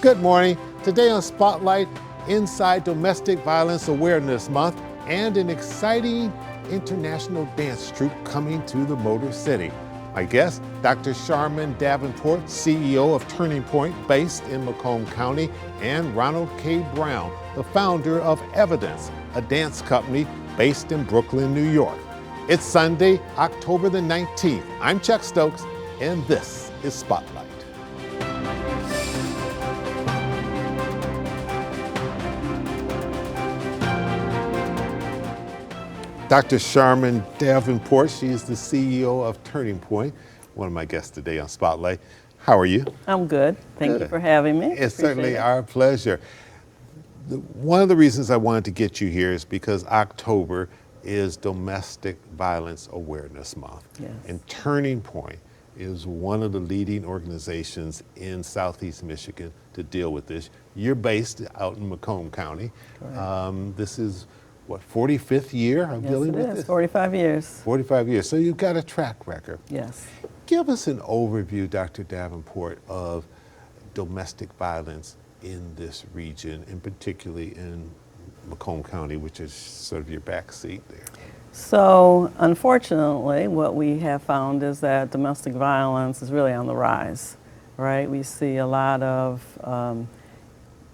Good morning. Today on Spotlight, inside Domestic Violence Awareness Month and an exciting international dance troupe coming to the Motor City. My guest, Dr. Charmin Davenport, CEO of Turning Point, based in Macomb County, and Ronald K. Brown, the founder of Evidence, a dance company based in Brooklyn, New York. It's Sunday, October the 19th. I'm Chuck Stokes, and this is Spotlight. Dr. Charmin Davenport, she is the CEO of Turning Point, one of my guests today on Spotlight. How are you? I'm good. Thank you for having me. It's certainly our pleasure. One of the reasons I wanted to get you here is because October is Domestic Violence Awareness Month. Yes. And Turning Point is one of the leading organizations in Southeast Michigan to deal with this. You're based out in Macomb County. This is what, 45th year of dealing with this? Yes, 45 years. 45 years. So you've got a track record. Yes. Give us an overview, Dr. Davenport, of domestic violence in this region, and particularly in Macomb County, which is sort of your backseat there. So, unfortunately, what we have found is that domestic violence is really on the rise, right? We see a lot of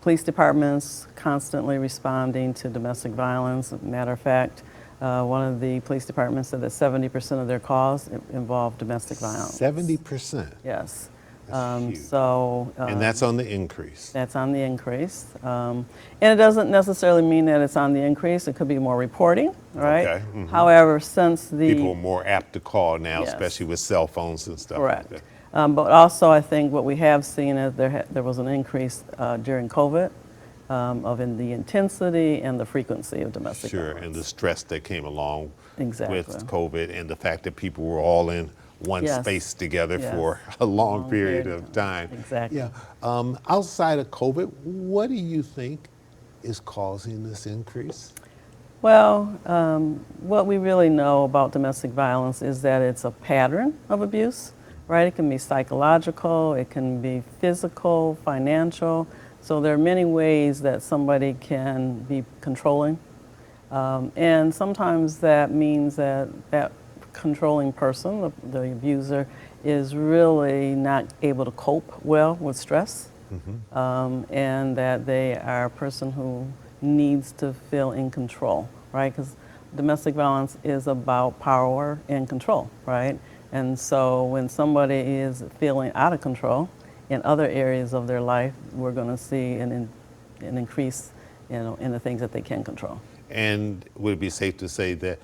police departments constantly responding to domestic violence. As a matter of fact, one of the police departments said that 70% of their calls involve domestic violence. 70%? Yes. And that's on the increase? That's on the increase. And it doesn't necessarily mean that it's on the increase. It could be more reporting, right? Okay. Mm-hmm. However, since the... People are more apt to call now, yes, especially with cell phones and stuff. Correct. Like that. But also, I think what we have seen is there was an increase during COVID in the intensity and the frequency of domestic violence. Sure, and the stress that came along exactly with COVID, and the fact that people were all in one yes. space together yes. for a long period of time. Exactly. Yeah. Outside of COVID, what do you think is causing this increase? Well, what we really know about domestic violence is that it's a pattern of abuse. Right, it can be psychological, it can be physical, financial. So there are many ways that somebody can be controlling. And sometimes that means that that controlling person, the abuser, is really not able to cope well with stress. Mm-hmm. And that they are a person who needs to feel in control, right? Because domestic violence is about power and control, right? And so when somebody is feeling out of control in other areas of their life, we're going to see an increase, in the things that they can control. And would it be safe to say that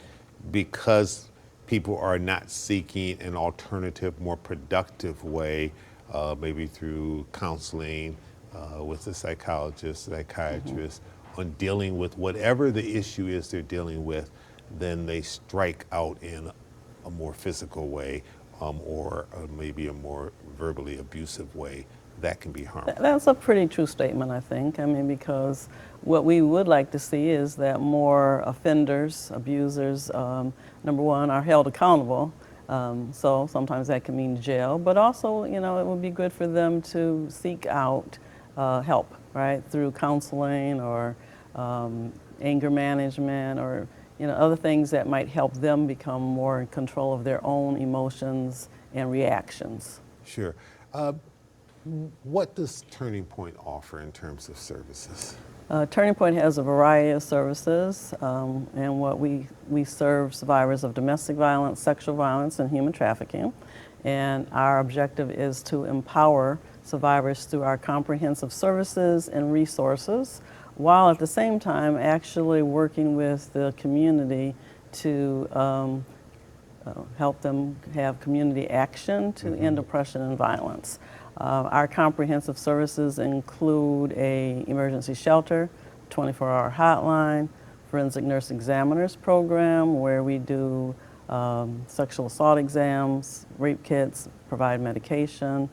because people are not seeking an alternative, more productive way, maybe through counseling with a psychologist, psychiatrist, mm-hmm. on dealing with whatever the issue is they're dealing with, then they strike out in a more physical way, or maybe a more verbally abusive way, that can be harmful? That's a pretty true statement, I think. I mean, because what we would like to see is that more offenders, abusers, number one, are held accountable. So sometimes that can mean jail, but also, it would be good for them to seek out help, right, through counseling or anger management or other things that might help them become more in control of their own emotions and reactions. Sure. What does Turning Point offer in terms of services? Turning Point has a variety of services, and what we serve survivors of domestic violence, sexual violence, and human trafficking. And our objective is to empower survivors through our comprehensive services and resources, while at the same time actually working with the community to help them have community action to mm-hmm. end oppression and violence. Our comprehensive services include an emergency shelter, 24-hour hotline, forensic nurse examiners program where we do sexual assault exams, rape kits, provide medication.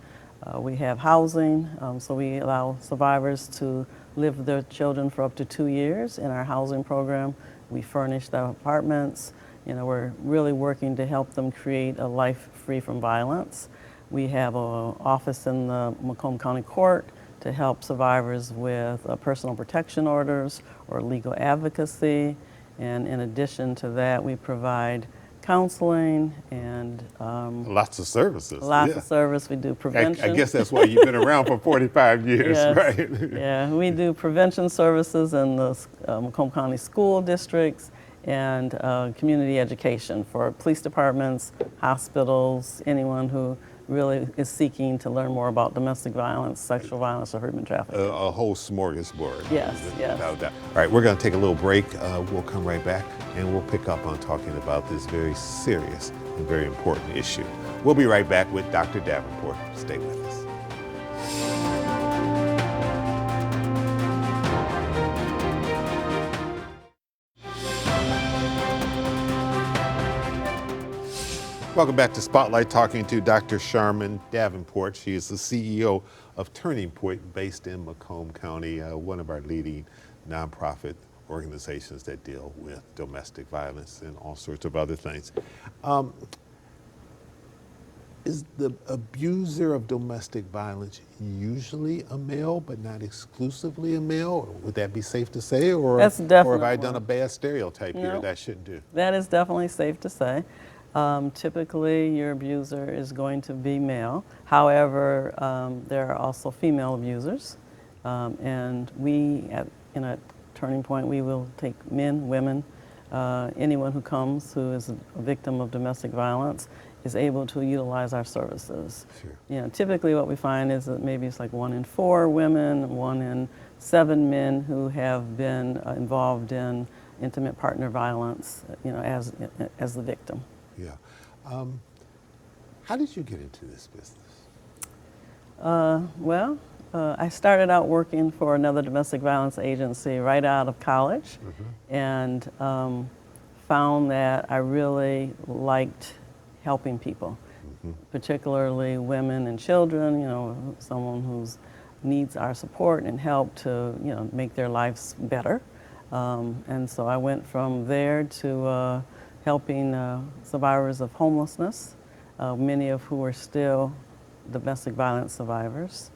We have housing, so we allow survivors to live with their children for up to 2 years in our housing program. We furnish the apartments. We're really working to help them create a life free from violence. We have an office in the Macomb County Court to help survivors with personal protection orders or legal advocacy. And in addition to that, we provide counseling and lots of services. lots Yeah. of service. We do prevention. I guess that's why you've been around for 45 years, Yes. right? Yeah, we do prevention services in the Macomb County school districts and community education for police departments, hospitals, anyone who really is seeking to learn more about domestic violence, sexual violence, or human trafficking. A whole smorgasbord. Yes, yes. Without doubt. All right, we're going to take a little break. We'll come right back and we'll pick up on talking about this very serious and very important issue. We'll be right back with Dr. Davenport. Stay with us. Welcome back to Spotlight, talking to Dr. Sharman Davenport. She is the CEO of Turning Point, based in Macomb County, one of our leading nonprofit organizations that deal with domestic violence and all sorts of other things. Is the abuser of domestic violence usually a male, but not exclusively a male? Would that be safe to say? Or, That's or definitely have I done a bad stereotype here No. that I shouldn't do? That is definitely safe to say. Typically, your abuser is going to be male. However, there are also female abusers. And we, in a Turning Point, we will take men, women, anyone who comes who is a victim of domestic violence is able to utilize our services. Sure. You know, typically what we find is that maybe it's like 1 in 4 women, 1 in 7 men who have been involved in intimate partner violence, you know, as the victim. Yeah. How did you get into this business? I started out working for another domestic violence agency right out of college, and found that I really liked helping people, particularly women and children, you know, someone who needs our support and help to, you know, make their lives better. And so I went from there to helping survivors of homelessness, many of who are still domestic violence survivors.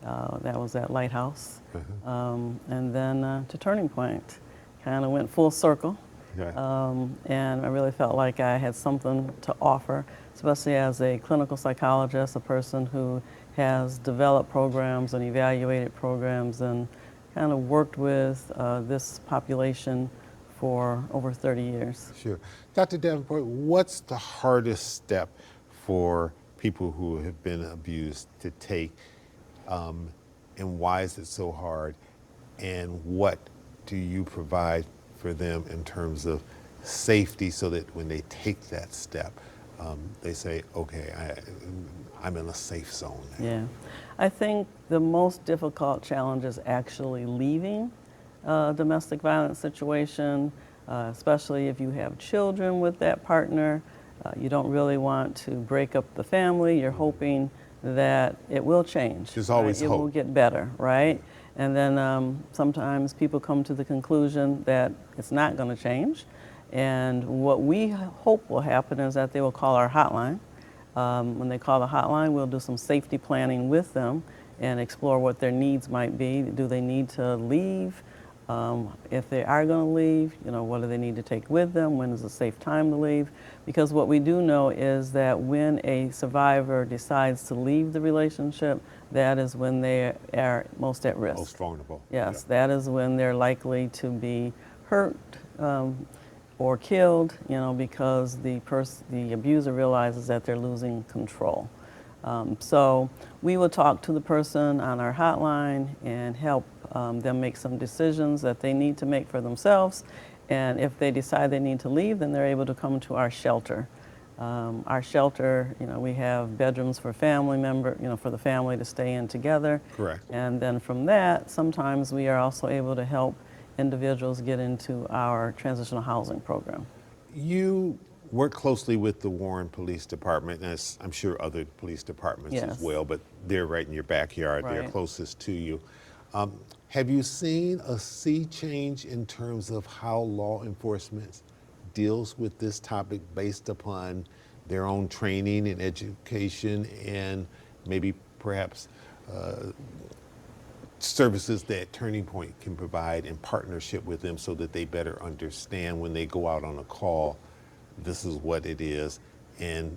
That was at Lighthouse. And then to Turning Point. Kind of went full circle. Okay. And I really felt like I had something to offer, especially as a clinical psychologist, a person who has developed programs and evaluated programs and kind of worked with this population for over 30 years. Sure. Dr. Davenport, what's the hardest step for people who have been abused to take, and why is it so hard, and what do you provide for them in terms of safety so that when they take that step, they say, okay, I'm in a safe zone now? Yeah. I think the most difficult challenge is actually leaving a domestic violence situation, especially if you have children with that partner. You don't really want to break up the family. You're hoping that it will change. There's always right? hope. It will get better, right? And then sometimes people come to the conclusion that it's not going to change. And what we hope will happen is that they will call our hotline. When they call the hotline, we'll do some safety planning with them and explore what their needs might be. Do they need to leave? If they are going to leave, you know, what do they need to take with them? When is a safe time to leave? Because what we do know is that when a survivor decides to leave the relationship, that is when they are most at risk. Most vulnerable. Yes, Yeah. that is when they're likely to be hurt or killed, you know, because the abuser realizes that they're losing control. So we will talk to the person on our hotline and help them make some decisions that they need to make for themselves. And if they decide they need to leave, then they're able to come to our shelter. Our shelter, you know, we have bedrooms for family member, you know, for the family to stay in together. Correct. And then from that, sometimes we are also able to help individuals get into our transitional housing program. You work closely with the Warren Police Department, and I'm sure other police departments as Yes. well, but they're right in your backyard. They're Right. closest to you. Have you seen a sea change in terms of how law enforcement deals with this topic based upon their own training and education and maybe perhaps services that Turning Point can provide in partnership with them so that they better understand when they go out on a call, this is what it is, and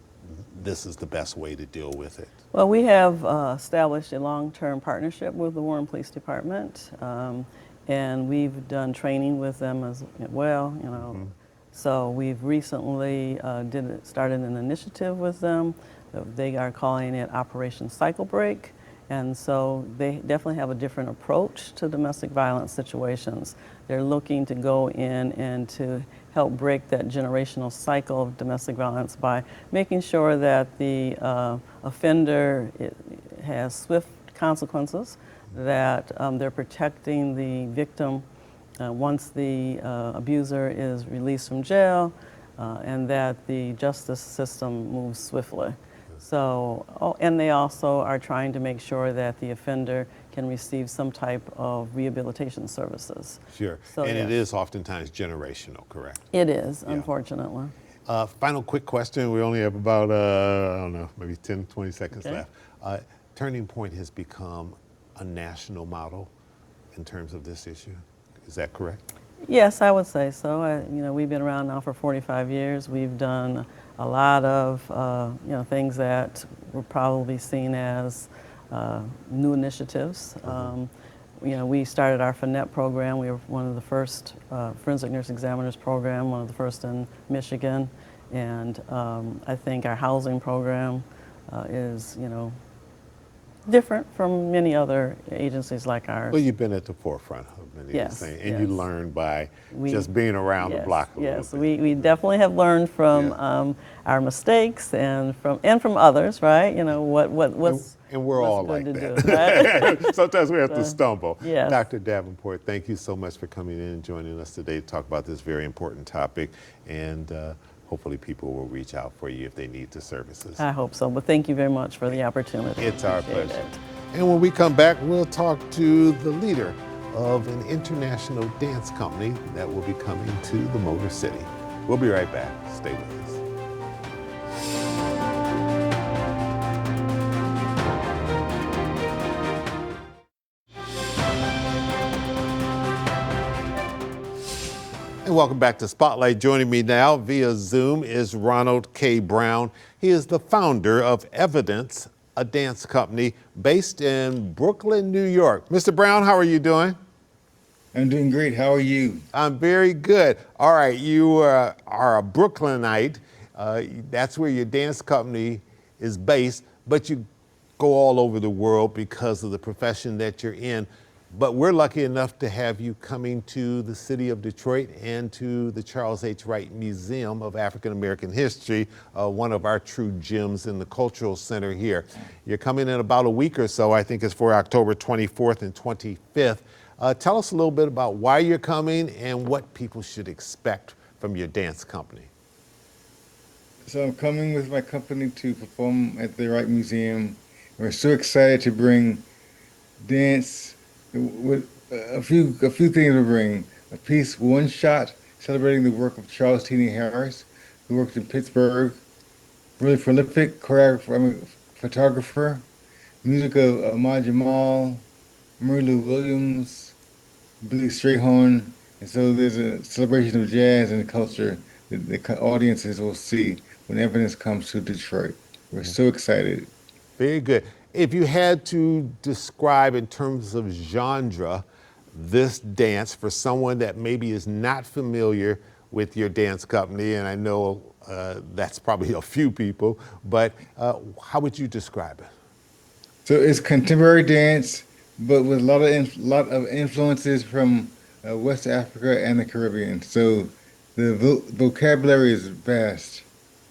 this is the best way to deal with it? Well, we have established a long-term partnership with the Warren Police Department, and we've done training with them as well. So we've recently started an initiative with them. They are calling it Operation Cycle Break. And so they definitely have a different approach to domestic violence situations. They're looking to go in and to help break that generational cycle of domestic violence by making sure that the offender has swift consequences, that they're protecting the victim once the abuser is released from jail, and that the justice system moves swiftly. So, and they also are trying to make sure that the offender can receive some type of rehabilitation services. Sure, so, and yes. It is oftentimes generational, correct? It is, Yeah. Unfortunately. Final quick question. We only have about, I don't know, maybe 10, 20 seconds Okay. left. Turning Point has become a national model in terms of this issue. Is that correct? Yes, I would say so. We've been around now for 45 years. We've done a lot of things that were probably seen as new initiatives. We started our FNET program. We were one of the first forensic nurse examiners program, one of the first in Michigan, and I think our housing program is different from many other agencies like ours. Well, you've been at the forefront of many of these things, and you learn by just being around the block a little bit. We definitely have learned from our mistakes and from others, right? What's and we're all like good that. to do, right? Sometimes we have to stumble. Yes. Dr. Davenport, thank you so much for coming in and joining us today to talk about this very important topic, and hopefully people will reach out for you if they need the services. I hope so, but thank you very much for the opportunity. It's our Appreciate pleasure. it. And when we come back, we'll talk to the leader of an international dance company that will be coming to the Motor City. We'll be right back. Stay with us. And welcome back to Spotlight. Joining me now via Zoom is Ronald K. Brown. He is the founder of Evidence, a dance company based in Brooklyn, New York. Mr. Brown, how are you doing? I'm doing great. How are you? I'm very good. All right, you are a Brooklynite. That's where your dance company is based, but you go all over the world because of the profession that you're in. But we're lucky enough to have you coming to the city of Detroit and to the Charles H. Wright Museum of African American History, one of our true gems in the cultural center here. You're coming in about a week or so. I think it's for October 24th and 25th. Tell us a little bit about why you're coming and what people should expect from your dance company. So I'm coming with my company to perform at the Wright Museum. We're so excited to bring dance with a few things to bring. A piece, One Shot, celebrating the work of Charles T. Harris, who worked in Pittsburgh. Really prolific choreographer, photographer. Music of Ahmad Jamal, Murray Lou Williams, Billy Strayhorn. And so there's a celebration of jazz and culture that the audiences will see when Evidence comes to Detroit. We're so excited. Very good. If you had to describe in terms of genre this dance for someone that maybe is not familiar with your dance company, and I know that's probably a few people, but how would you describe it? So it's contemporary dance, but with a lot of influences from West Africa and the Caribbean. So the vocabulary is vast.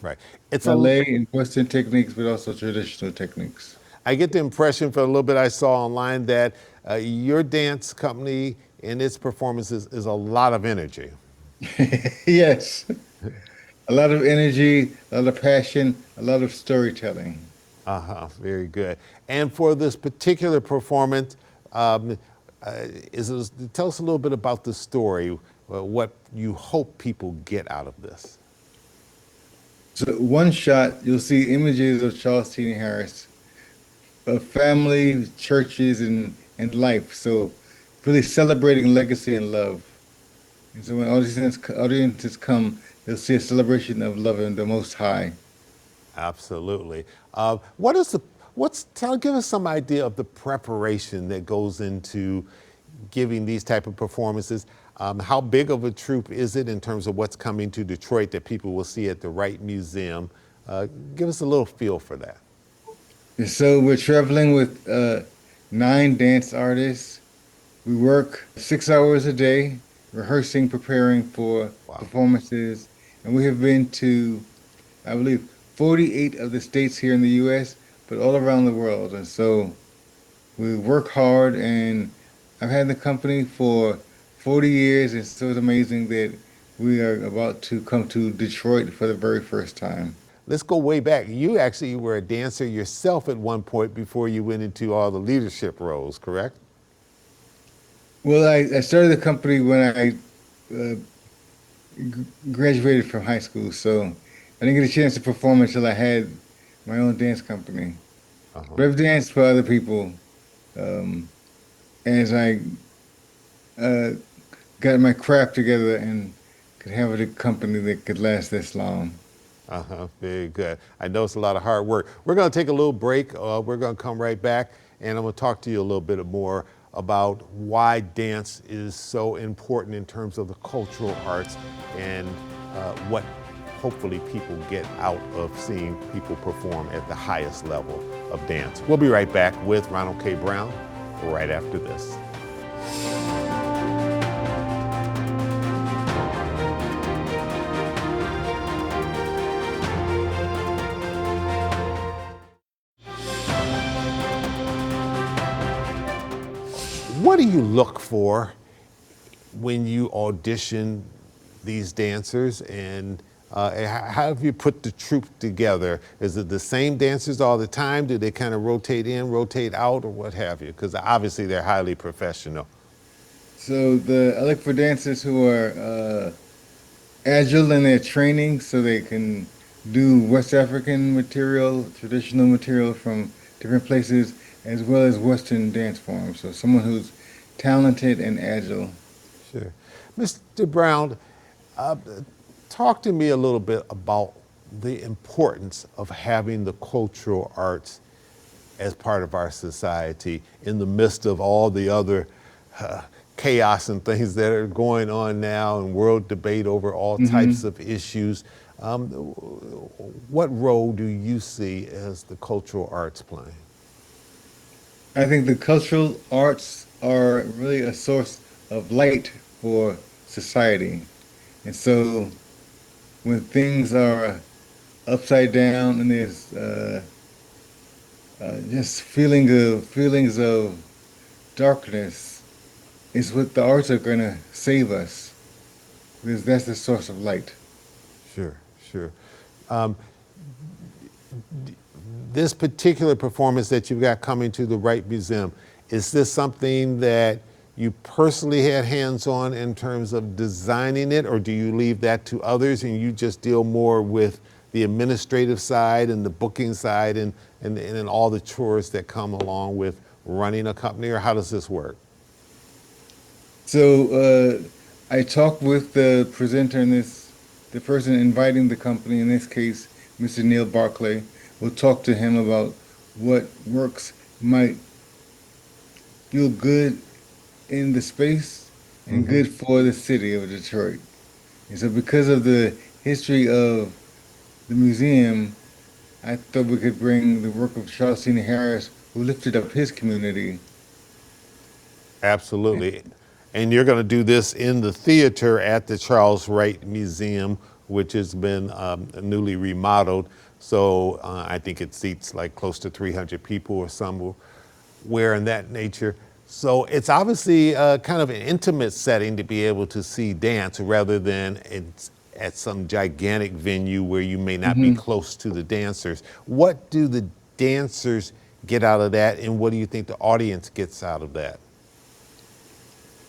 Right. It's Ballet and Western techniques, but also traditional techniques. I get the impression from a little bit I saw online that your dance company and its performances is a lot of energy. Yes. A lot of energy, a lot of passion, a lot of storytelling. Very good. And for this particular performance, tell us a little bit about the story, what you hope people get out of this. So One Shot, you'll see images of Charles T. Harris, of family, churches, and and life. So really celebrating legacy and love. And so when audiences come, they'll see a celebration of love and the Most High. Absolutely. What is the give us some idea of the preparation that goes into giving these type of performances. How big of a troupe is it in terms of what's coming to Detroit that people will see at the Wright Museum? Give us a little feel for that. And so we're traveling with 9 dance artists. We work 6 hours a day, rehearsing, preparing for Wow. performances, and we have been to, I believe, 48 of the states here in the U.S., but all around the world. And so we work hard, and I've had the company for 40 years, and so it's amazing that we are about to come to Detroit for the very first time. Let's go way back. You actually were a dancer yourself at one point before you went into all the leadership roles, correct? Well, I started the company when I graduated from high school, so I didn't get a chance to perform until I had my own dance company. Uh-huh. But I've danced for other people um, as I uh, got my craft together and could have a company that could last this long. Uh-huh. Very good. I know it's a lot of hard work. We're going to take a little break. We're going to come right back, and I'm going to talk to you a little bit more about why dance is so important in terms of the cultural arts and what hopefully people get out of seeing people perform at the highest level of dance. We'll be right back with Ronald K. Brown right after this. What do you look for when you audition these dancers, and how have you put the troupe together? Is it the same dancers all the time? Do they kind of rotate in, rotate out, or what have you? Because obviously they're highly professional. So I look for dancers who are agile in their training so they can do West African material, traditional material from different places, as well as Western dance forms. So someone who's talented and agile. Sure. Mr. Brown, uh, talk to me a little bit about the importance of having the cultural arts as part of our society in the midst of all the other chaos and things that are going on now and world debate over all types of issues. What role do you see as the cultural arts playing? I think the cultural arts are really a source of light for society. And so when things are upside down and there's just feelings of darkness, is what the arts are going to save us, because that's the source of light. Sure, sure. Um, this particular performance that you've got coming to the Wright Museum, is this something that you personally had hands on in terms of designing it, or do you leave that to others and you just deal more with the administrative side and the booking side and all the chores that come along with running a company, or how does this work? So I talked with the presenter in this, the person inviting the company, in this case, Mr. Neil Barclay. We'll talk to him about what works might feel good in the space and good for the city of Detroit. And so because of the history of the museum, I thought we could bring the work of Charles Senior Harris, who lifted up his community. Absolutely. And you're going to do this in the theater at the Charles Wright Museum, which has been newly remodeled. So I think it seats like close to 300 people or somewhere in that nature. So it's obviously kind of an intimate setting to be able to see dance rather than at some gigantic venue where you may not be close to the dancers. What do the dancers get out of that, and what do you think the audience gets out of that?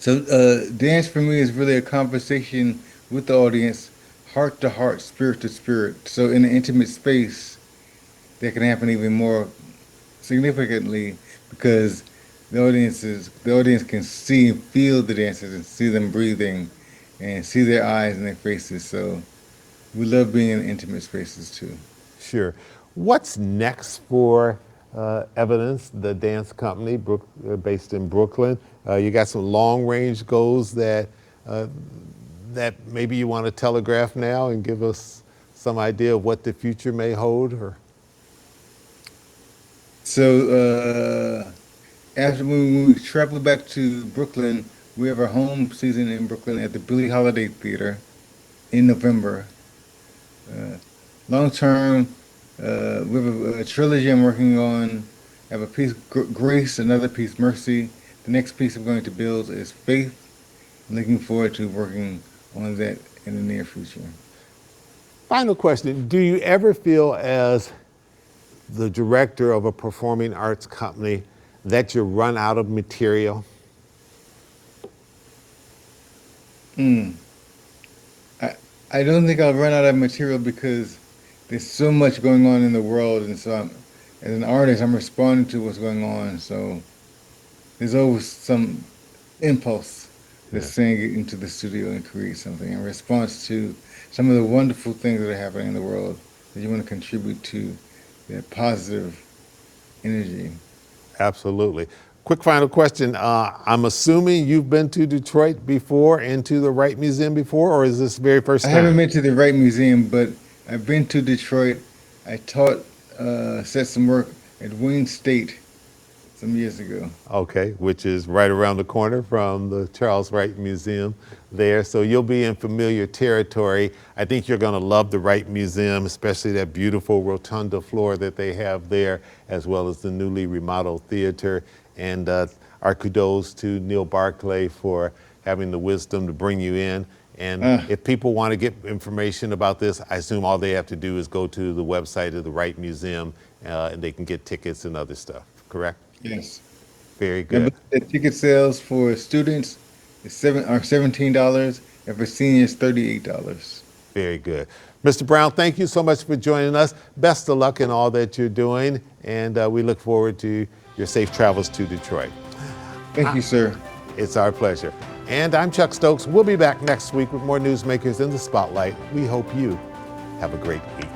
So dance for me is really a conversation with the audience, heart to heart, spirit to spirit. So in an intimate space, that can happen even more significantly because the audience can see and feel the dancers and see them breathing and see their eyes and their faces. So we love being in intimate spaces too. Sure. What's next for Evidence, the dance company based in Brooklyn? You got some long-range goals that that maybe you want to telegraph now and give us some idea of what the future may hold? Or So after we travel back to Brooklyn, we have our home season in Brooklyn at the Billie Holiday Theater in November. Long term, we have a trilogy I'm working on. I have a piece, Grace, another piece, Mercy. The next piece I'm going to build is Faith. I'm looking forward to working on that in the near future. final question, do you ever feel as the director of a performing arts company that you run out of material? I don't think I'll run out of material because there's so much going on in the world, and so as an artist, I'm responding to what's going on. So there's always some impulse that's saying get into the studio and create something in response to some of the wonderful things that are happening in the world that you want to contribute to that positive energy. Absolutely. Quick final question. I'm assuming you've been to Detroit before and to the Wright Museum before, or is this the very first I time? haven't been to the Wright Museum, but I've been to Detroit. I taught, set some work at Wayne State some years ago. Okay, which is right around the corner from the Charles Wright Museum there. So you'll be in familiar territory. I think you're going to love the Wright Museum, especially that beautiful rotunda floor that they have there, as well as the newly remodeled theater. And our kudos to Neil Barclay for having the wisdom to bring you in. And if people want to get information about this, I assume all they have to do is go to the website of the Wright Museum and they can get tickets and other stuff, correct? Yes. Very good. The ticket sales for students are $17, and for seniors, $38. Very good. Mr. Brown, thank you so much for joining us. Best of luck in all that you're doing, and we look forward to your safe travels to Detroit. Thank you, sir. It's our pleasure. And I'm Chuck Stokes. We'll be back next week with more newsmakers in the spotlight. We hope you have a great week.